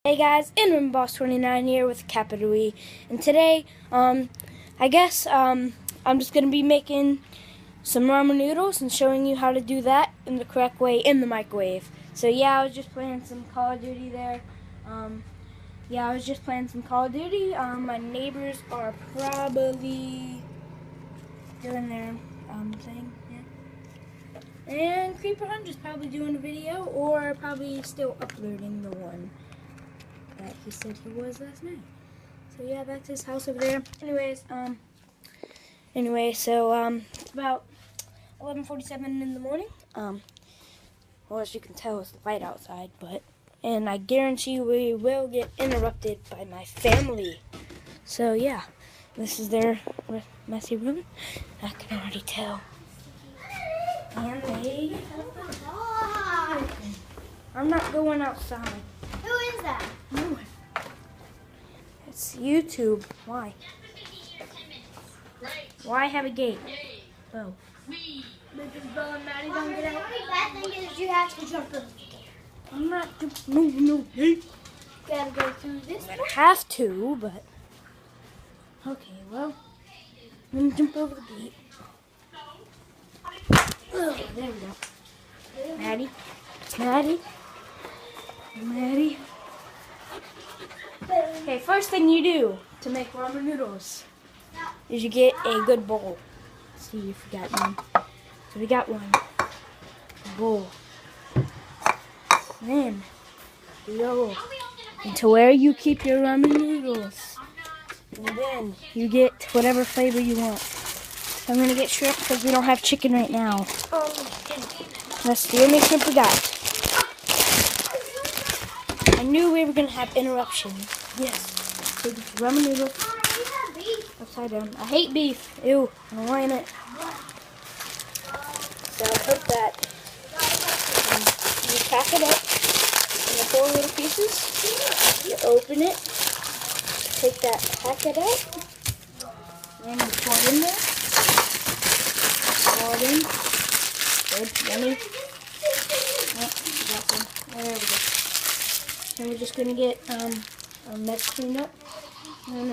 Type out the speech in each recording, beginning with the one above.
Hey guys, Ramen Boss 29 here with capital E, and today, I guess, I'm just gonna be making some ramen noodles and showing you how to do that in the correct way in the microwave. So yeah, I was just playing some Call of Duty there. My neighbors are probably doing their thing. Yeah. And Creeper Hunt is probably doing a video or probably still uploading the one that he said he was last night. So yeah, that's his house over there. Anyways, it's about 11:47 in the morning. Well, as you can tell, it's light outside, and I guarantee we will get interrupted by my family. So yeah, this is their messy room. I can already tell. And I'm not going outside. Who is that? No one. It's YouTube. Why? Why have a gate? Oh. Because Bill and Maddie don't get out. The only bad thing is you have to jump in. I'm not jumping. No gate. You gotta go through this one. I have to, but okay. Well, let me jump over the gate. Oh, there we go. Maddie. Okay, first thing you do to make ramen noodles is you get a good bowl. Let's see if we got one. So we got one. A bowl. Then you go into where you keep your ramen noodles. And then you get whatever flavor you want. I'm going to get shrimp because we don't have chicken right now. That's the only shrimp we got. I knew we were going to have interruptions. Yes. So this ramen noodle upside down. I hate beef. Ew. I don't want it. So I put that. You pack it up into 4 little pieces. You open it. Take that packet out. And you pour it in there. Pour it in. Good. Yummy. Oh, got some. There we go. And we're just gonna get our mess cleaned up and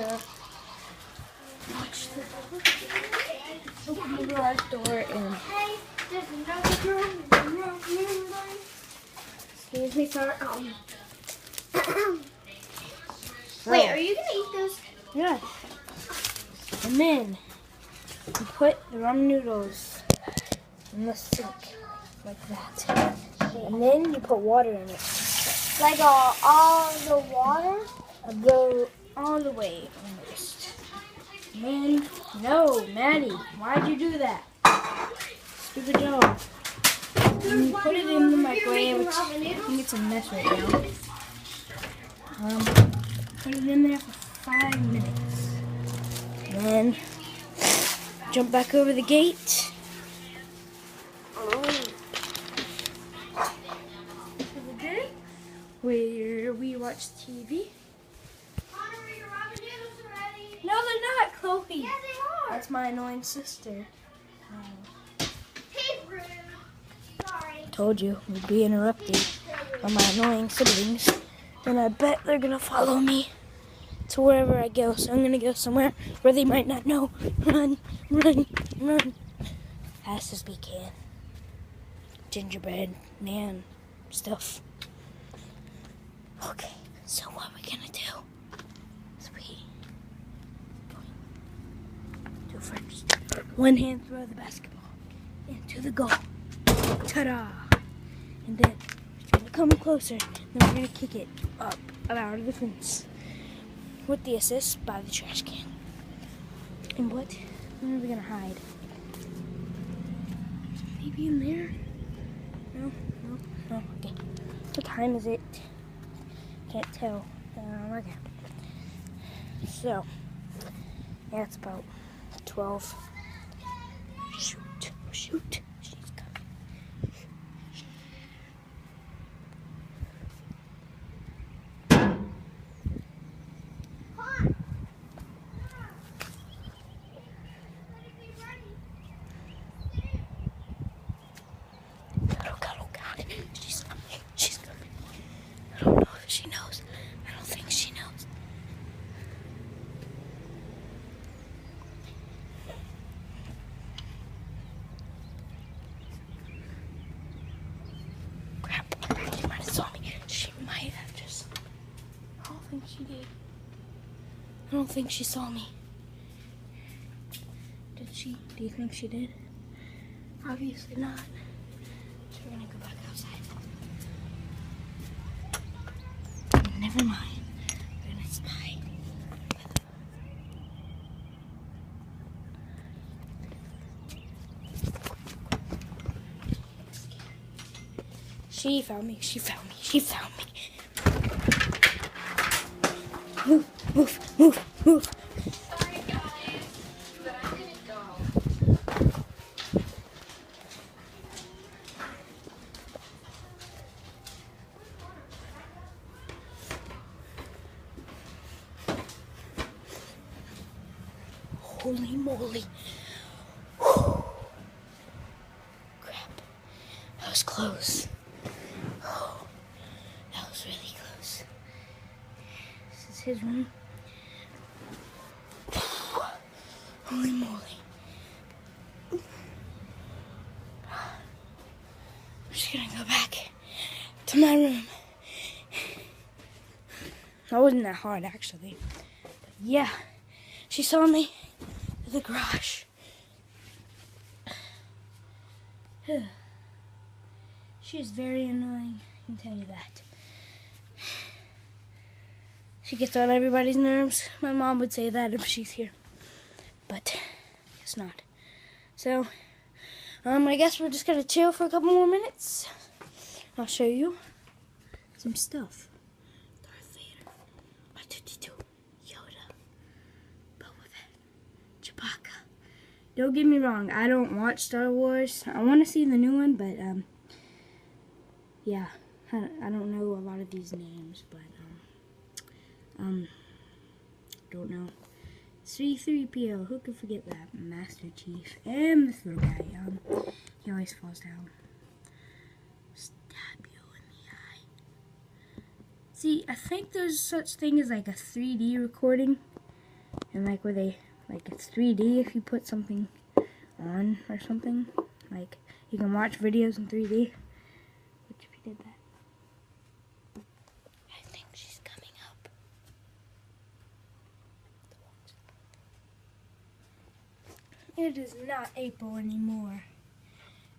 watch the open the garage door and excuse me, sir. Wait, are you gonna eat those? Yes. And then you put the ramen noodles in the sink like that, and then you put water in it. Like all the water? Go all the way almost. And then, no, Maddie, why'd you do that? Stupid dog. And you put it in the microwave, which I think it's a mess right now. Put it in there for 5 minutes. And then jump back over the gate. Where we watch TV. Connor, are your ramen noodles ready? No, they're not, Chloe. Yeah, they are. That's my annoying sister. Hey, rude. Sorry. Told you we'd be interrupted by my annoying siblings, and I bet they're gonna follow me to wherever I go. So I'm gonna go somewhere where they might not know. Run, fast as we can. Gingerbread man stuff. Okay, so what we're gonna do is do first. One hand throw the basketball into the goal. Ta-da! And then we're gonna come closer. Then we're gonna kick it up out of the fence with the assist by the trash can. And where are we gonna hide? Maybe in there? No. Okay. What time is it? Can't tell. Okay. So, yeah, it's about 12. Shoot. She's coming. Cuddle, got it. She's coming. I don't know if she knows. I think she did. I don't think she saw me. Did she? Do you think she did? Obviously not. So we're gonna go back outside. Never mind. We're gonna spy. She found me. She found me. She found me. Move, move, move, move. Sorry guys, but I'm gonna go. Holy moly. Whew. Crap. That was close. Oh, that was really close. This is his room. Holy moly. I'm just gonna go back to my room. That wasn't that hard, actually. But yeah, she saw me in the garage. She is very annoying, I can tell you that. She gets on everybody's nerves. My mom would say that if she's here. But it's not. So, I guess we're just gonna chill for a couple more minutes. I'll show you some stuff. Darth Vader, R2-D2, Yoda, Boba Fett, Chewbacca. Don't get me wrong, I don't watch Star Wars. I want to see the new one, but yeah, I don't know a lot of these names, but don't know. C-3PO, who could forget that? Master Chief, and this little guy, he always falls down. Stab you in the eye. See, I think there's such thing as like a 3D recording, and like where they, like it's 3D if you put something on or something. Like, you can watch videos in 3D. Which if you did that. I think she's coming up. It is not April anymore.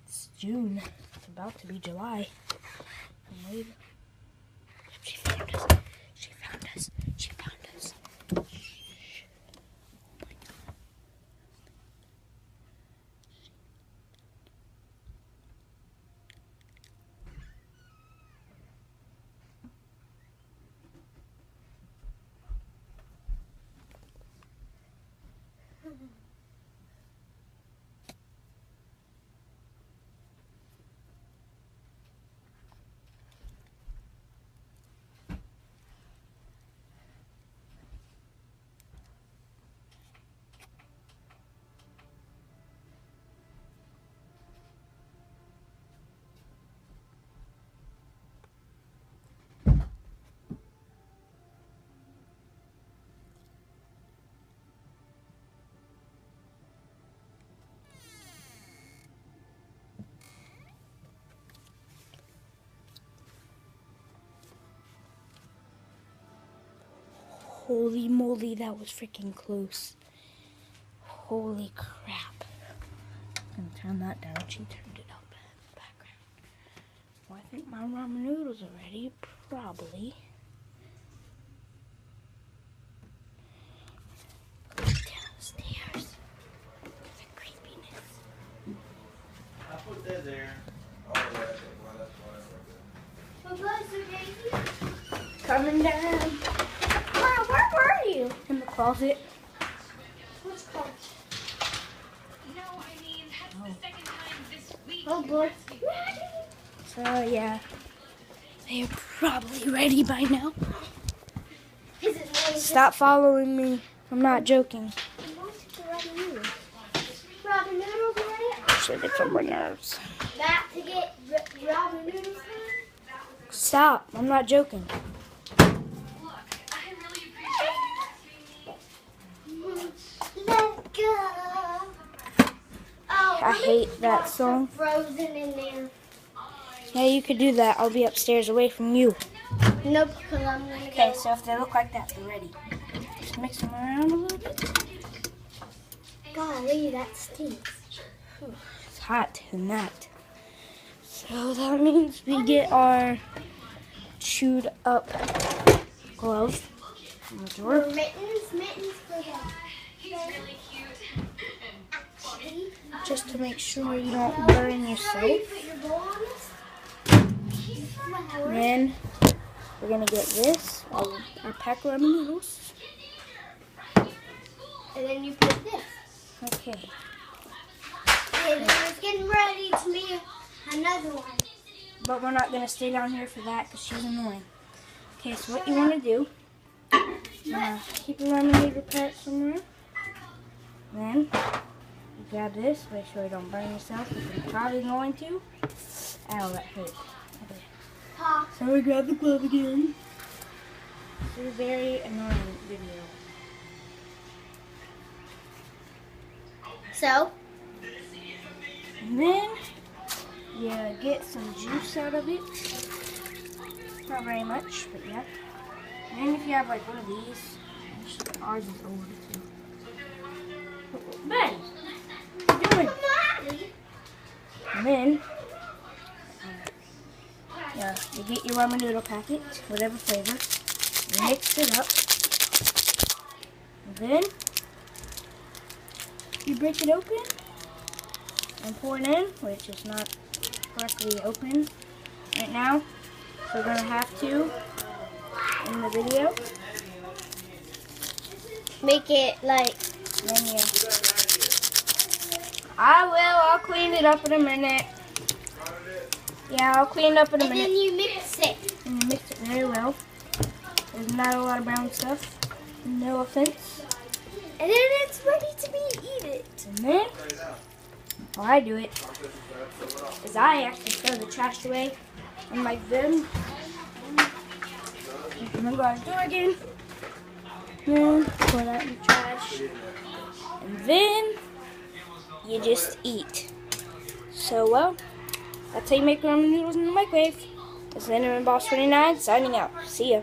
It's June. It's about to be July. And wait. She found us. She found us. She found us. Shh. Oh my God. Holy moly, that was freaking close. Holy crap. I'm gonna turn that down. She turned it up in the background. Well, I think my ramen noodles are ready. Probably. Go downstairs. The creepiness. I put that there. Oh, that's Coming down. Wow, where were you? In the closet. What's called? No, I mean, that's the second time this week. Oh, you boy. rescued me. So yeah. They are probably ready by now. Is it really Stop following me. I'm not joking. ramen noodles? Ramen noodles already? Should get some more nerves. Back to get ramen noodles now? Stop. I'm not joking. Look, I really appreciate you rescuing me. Let's go. Oh, I hate that song. Frozen in there. Yeah, you could do that. I'll be upstairs away from you. Nope, because I'm going to Okay, so if they look like that, they're ready. Just mix them around a little bit. Golly, that stinks. It's hot and that. So that means we get our chewed up glove from the drawer. Mittens for that. He's really cute. Actually, Just to make sure you don't burn yourself. put your bowl on this. Then we're gonna get this, our pack of ramen noodles. And then you put this. Okay. And then it's getting ready to make another one. But we're not gonna stay down here for that because she's annoying. Okay, so what you wanna do, keep your ramen noodle pack somewhere. Then you grab this, make sure you don't burn yourself, because you're probably going to. Ow, that hurt. Okay. Ha. So we grab the glove again. This is a very annoying video. So, And then you get some juice out of it. Not very much, but yeah. And then if you have like one of these, actually, ours is old too. Ben, what are you doing? And then you get your ramen noodle packet, whatever flavor. You mix it up. And then you break it open and pour it in, which is not correctly open right now. So we're going to have to, in the video, make it like, then you... I'll clean it up in a minute. Yeah, I'll clean it up in a and minute. then you mix it. And you mix it very well. There's not a lot of brown stuff. No offense. And then it's ready to be eaten. And then, how I do it is I actually throw the trash away. Unlike them. I'm gonna go out the door again. Then pour that in the trash. And then you just eat. So well, that's how you make ramen noodles in the microwave. This is Cinnamon Boss 29 signing out. See ya.